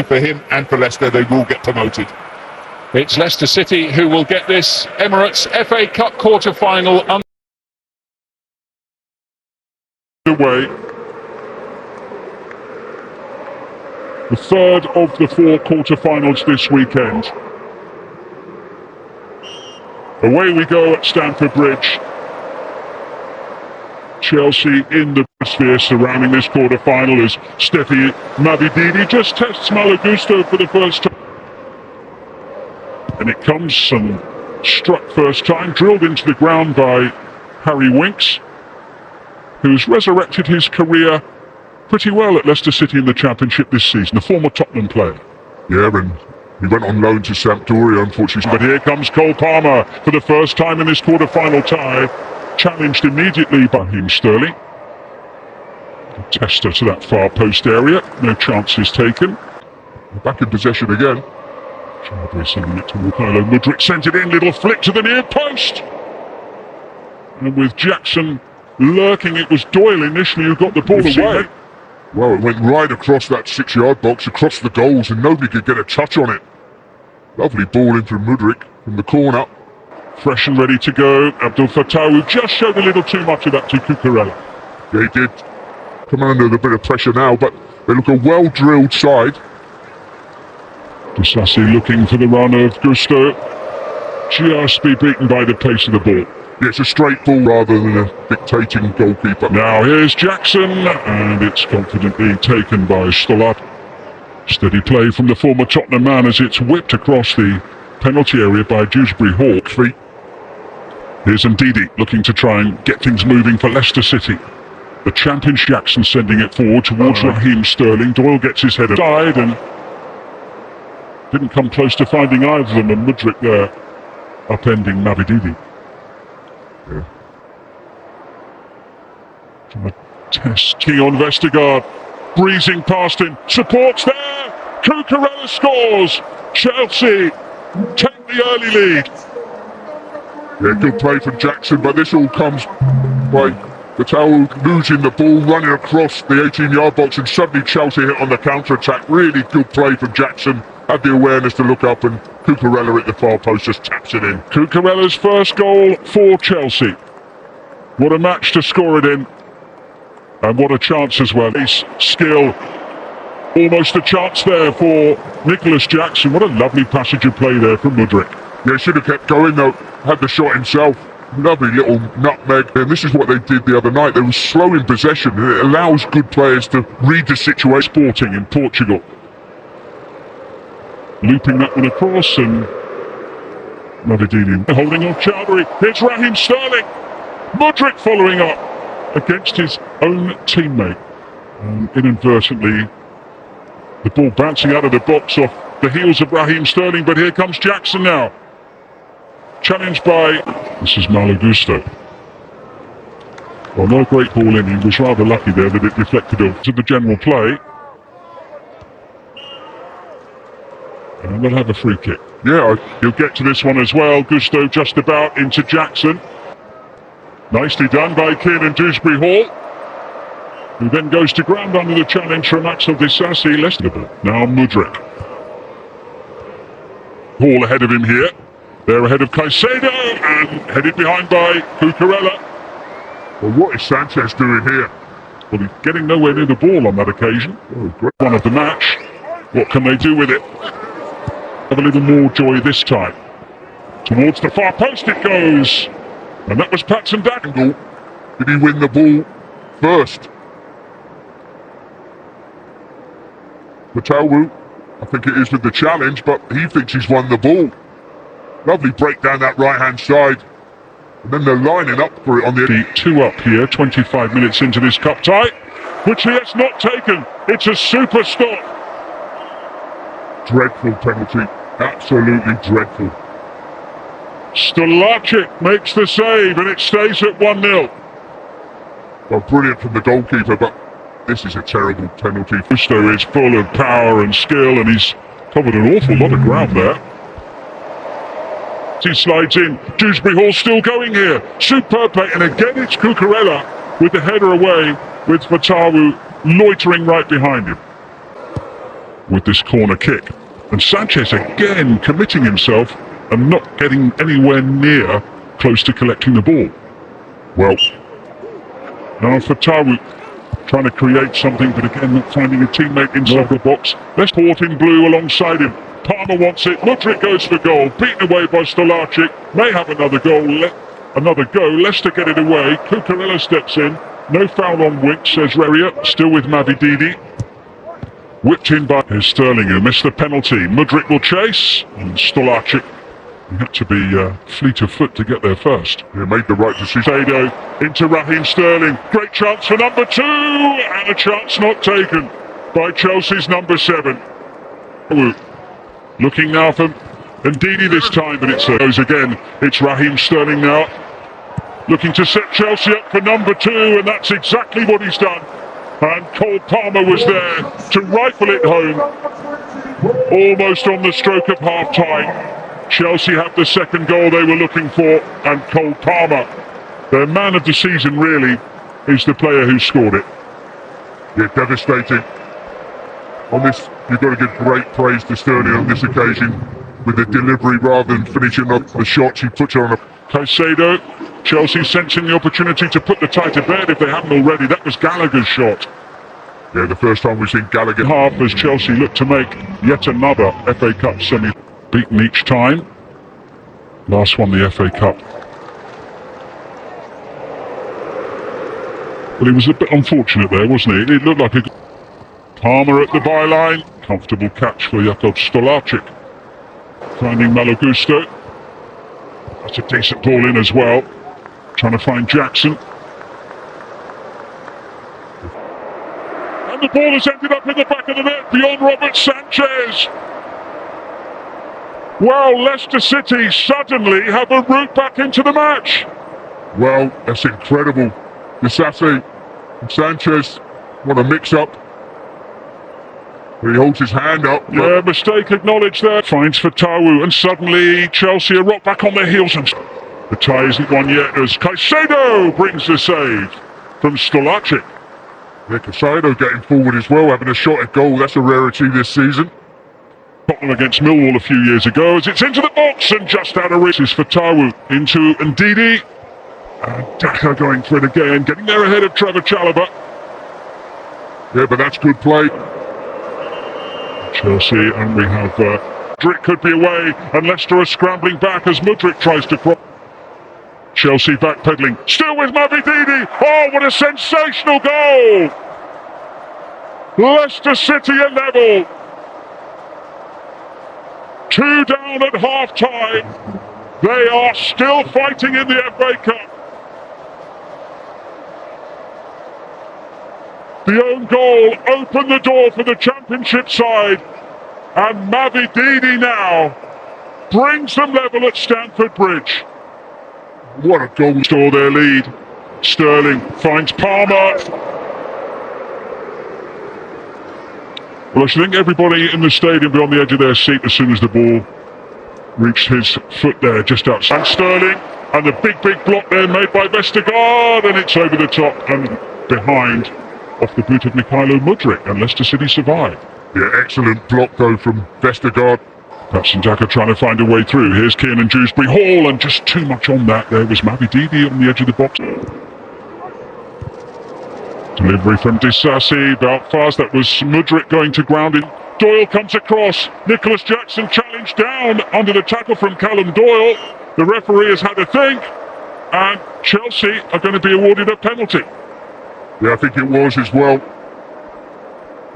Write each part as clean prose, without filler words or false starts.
for him and for Leicester. They will get promoted. It's Leicester City who will get this Emirates FA Cup quarter-final underway. The third of the four quarter-finals this weekend. Away we go at Stamford Bridge. Chelsea in the sphere surrounding this quarter-final as Steffi Mavididi just tests Malo Gusto for the first time. And it comes and struck first time, drilled into the ground by Harry Winks, who's resurrected his career pretty well at Leicester City in the Championship this season, a former Tottenham player. Yeah, and he went on loan to Sampdoria, unfortunately. But here comes Cole Palmer for the first time in this quarter-final tie, challenged immediately by Raheem Sterling. Tester to that far post area, no chances taken. Back in possession again. Chadway sending it to Mykhailo Mudryk, sent it in, little flick to the near post. And with Jackson lurking, it was Doyle initially who got the ball away. Well, it went right across that 6-yard box, across the goals, and nobody could get a touch on it. Lovely ball in from Mudryk from the corner. Fresh and ready to go. Abdul Fattah, who just showed a little too much of that to Cucurella. Yeah, he did. Coming under a bit of pressure now, but they look a well-drilled side. Disasi looking for the run of Gusto. Just be beaten by the pace of the ball. Yeah, it's a straight ball rather than a dictating goalkeeper. Now here's Jackson, and it's confidently taken by Stollard. Steady play from the former Tottenham man as it's whipped across the penalty area by Dewsbury Hall. Feet. Here's Ndidi looking to try and get things moving for Leicester City. The champion Jackson sending it forward towards Raheem Sterling. Doyle gets his head aside and didn't come close to finding either of them, and Mudryk there upending Mavididi. Yeah. Test Keon Vestergaard breezing past him, supports there, Cucurella scores. Chelsea take the early lead. Yeah, good play from Jackson, but this all comes by Fattah losing the ball, running across the 18-yard box, and suddenly Chelsea hit on the counter-attack. Really good play from Jackson. Had the awareness to look up, and Cucurella at the far post just taps it in. Cucurella's first goal for Chelsea. What a match to score it in. And what a chance as well. Ace, skill, almost a chance there for Nicholas Jackson. What a lovely passage of play there from Mudryk. Yeah, should have kept going though. Had the shot himself. Lovely little nutmeg. And this is what they did the other night. They were slow in possession, and it allows good players to read the situation. Sporting in Portugal. Looping that one across, and Mavididi holding off Chowdhury. Here's Raheem Sterling. Mudryk following up against his own teammate. Inadvertently, the ball bouncing out of the box off the heels of Raheem Sterling, but here comes Jackson now. Challenged by, this is Malo Gusto. Well, no great ball in, he was rather lucky there that it deflected off to the general play. And they'll have a free kick. Yeah, He'll get to this one as well. Gusto just about into Jackson. Nicely done by Kieran Dewsbury Hall, who then goes to ground under the challenge from Axel Disasi. Leicester. Now Mudryk. Hall ahead of him here. They're ahead of Caicedo and headed behind by Cucurella. well, what is Sanchez doing here? Well, he's getting nowhere near the ball on that occasion. Oh, great. One of the match. What can they do with it? Have a little more joy this time. Towards the far post it goes. And that was Patson Dangle. Did he win the ball first? Fattah, I think it is with the challenge, but he thinks he's won the ball. Lovely break down that right-hand side. And then they're lining up for it on the... Two up here, 25 minutes into this cup tie, which he has not taken. It's a super stop. Dreadful penalty. Absolutely dreadful. Stolarczyk makes the save, and it stays at 1-0. Well, brilliant from the goalkeeper, but this is a terrible penalty. Gusto is full of power and skill, and he's covered an awful lot of ground there. He slides in. Dewsbury Hall still going here. Superb play, and again it's Cucurella with the header away, with Fattah loitering right behind him. with this corner kick. And Sanchez again committing himself and not getting anywhere near close to collecting the ball. Well, now Fatawu trying to create something, but again not finding a teammate inside the box. Let's port in blue alongside him. Palmer wants it. Mudryk goes for goal. Beaten away by Stolarczyk. May have another goal. Another go. Leicester get it away. Cucurella steps in. No foul on Winks, says Reria. Still with Mavididi. Whipped in by Sterling, who missed the penalty. Mudryk will chase. And Stolarczyk had to be fleet of foot to get there first. he made the right decision. Sado into Raheem Sterling. Great chance for number 2. And a chance not taken by Chelsea's number 7. Looking now for Ndidi this time, but it goes again. It's Raheem Sterling now. Looking to set Chelsea up for number 2, and that's exactly what he's done. And Cole Palmer was there to rifle it home. Almost on the stroke of half-time. Chelsea have the second goal they were looking for, and Cole Palmer, their man of the season really, is the player who scored it. Yeah, devastating. On this, you've got to give great praise to Sterling on this occasion with the delivery rather than finishing off the shots. He puts it on a... Caicedo, Chelsea sensing the opportunity to put the tie to bed if they haven't already. That was Gallagher's shot. Yeah, the first time we've seen Gallagher. Half as Chelsea look to make yet another FA Cup semi. Beaten each time. Last one the FA Cup. Well, he was a bit unfortunate there, wasn't he? It looked like a... Palmer at the byline. Comfortable catch for Jakub Stolarczyk. Finding Malo Gusto. That's a decent ball in as well. Trying to find Jackson. And the ball has ended up in the back of the net beyond Robert Sanchez. Well, Leicester City suddenly have a route back into the match. Well, that's incredible. Disasi and Sanchez want a mix-up. He holds his hand up. Yeah, mistake acknowledged there. Finds Fatawu, and suddenly Chelsea are rocked back on their heels. And the tie isn't won yet as Caicedo brings the save from Stolarczyk. Yeah, Caicedo getting forward as well, having a shot at goal. That's a rarity this season. Tottenham against Millwall a few years ago as it's into the box and just out of reach is Fatawu into Ndidi. And Daka going for it again, getting there ahead of Trevor Chalobah. Yeah, but that's good play. Chelsea, and we have Mudryk could be away, and Leicester are scrambling back as Mudryk tries to cross. Chelsea backpedaling, still with Mavididi. Oh, what a sensational goal! Leicester City are level. 2 down at half-time. They are still fighting in the FA Cup. The own goal opened the door for the Championship side, and Mavididi now brings them level at Stamford Bridge. What a goal. Restore their lead. Sterling finds Palmer. Well, I should think everybody in the stadium be on the edge of their seat as soon as the ball reached his foot there, just outside. And Sterling, and the big block there made by Vestergaard, and it's over the top and behind. Off the boot of Mykhailo Mudryk, and Leicester City survive. Yeah, excellent block though from Vestergaard. Patson Daka trying to find a way through. Here's Kiernan Dewsbury Hall, and just too much on that. There was Mavididi on the edge of the box. Delivery from Disasi, Belfast. That was Mudryk going to ground in. Doyle comes across. Nicholas Jackson challenged down under the tackle from Callum Doyle. The referee has had a think, and Chelsea are going to be awarded a penalty. Yeah, I think it was as well.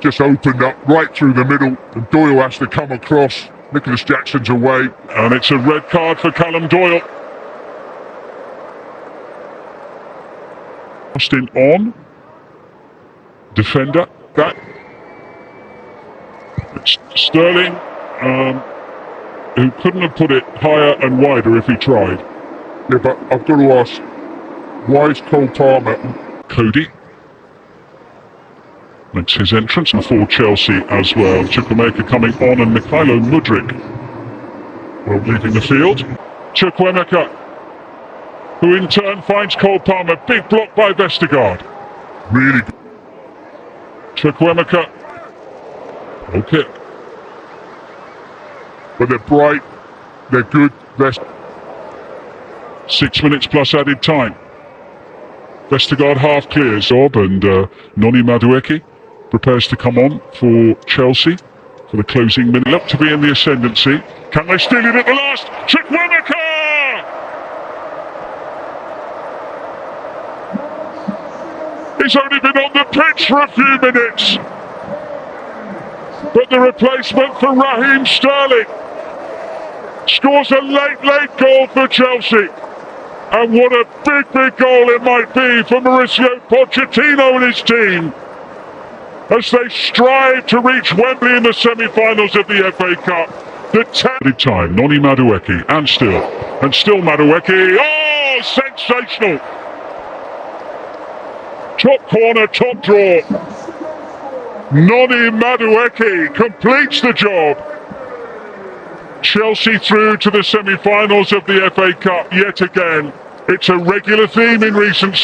Just opened up right through the middle, and Doyle has to come across. Nicholas Jackson's away. And it's a red card for Callum Doyle. Austin on. Defender. That. It's Sterling, who couldn't have put it higher and wider if he tried. Yeah, but I've got to ask, why is Cole Palmer... Cody. Makes his entrance for Chelsea as well. Chukwuemeka coming on, and Mykhailo Mudryk leaving the field. Chukwuemeka, who in turn finds Cole Palmer. Big block by Vestergaard. Really good. Chukwuemeka. Okay. but they're bright, they're good, they're 6 minutes plus added time. Vestergaard half clears Zob, and Noni Madueke prepares to come on for Chelsea for the closing minute. Look to be in the ascendancy. Can they steal it at the last? Chukwuemeka! He's only been on the pitch for a few minutes. But the replacement for Raheem Sterling scores a late goal for Chelsea. And what a big goal it might be for Mauricio Pochettino and his team as they strive to reach Wembley in the semi-finals of the FA Cup. The 10th time, Noni Madueke, and still Madueke. Oh, sensational! Top corner, top draw. Noni Madueke completes the job. Chelsea through to the semi-finals of the FA Cup yet again. It's a regular theme in recent